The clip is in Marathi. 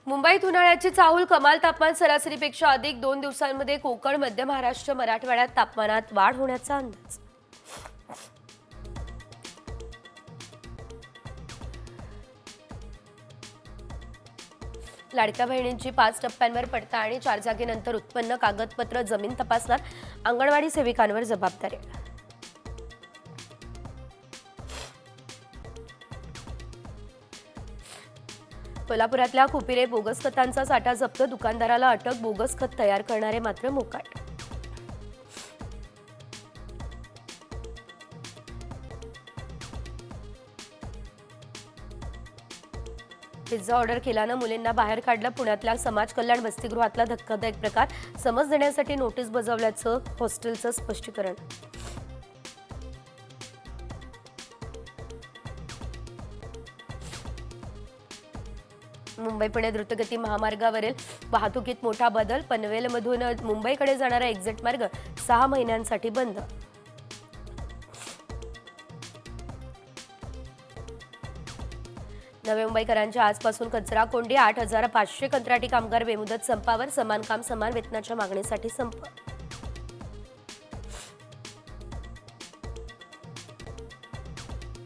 मुंबईत उन्हाळ्याची चाहूल कमाल तापमान सरासरीपेक्षा अधिक 2 दिवसांमध्ये कोकण, मध्य महाराष्ट्र, मराठवाड्यात तापमानात वाढ होण्याचा अंदाज. लाडक्या बहिणींची 5 टप्प्यांवर पडताळणी, 4 जागेनंतर उत्पन्न, कागदपत्र, जमीन तपासणार, अंगणवाडी सेविकांवर जबाबदारी. कोल्हापुरातल्या खुपिरे बोगस खतांचा साठा जप्त, दुकानदाराला अटक, बोगस खत तयार करणारे मात्र मोकाट. पिझ्झा ऑर्डर केल्यानं मुलींना बाहेर काढलं, पुण्यातल्या समाज कल्याण वसतिगृहातला धक्कादायक प्रकार, समज देण्यासाठी नोटीस बजावल्याचं हॉस्टेलचं स्पष्टीकरण. मुंबई पुणे द्रुतगती महामार्गावरील वाहतुकीत मोठा बदल, पनवेलमधून मुंबईकडे जाणारा एक्झिट मार्ग 6 महिन्यांसाठी बंद. नवी मुंबईकरांच्या आजपासून कचरा कोंडी, 8,500 कंत्राटी कामगार बेमुदत संपावर, समान काम समान वेतनाच्या मागणीसाठी संप.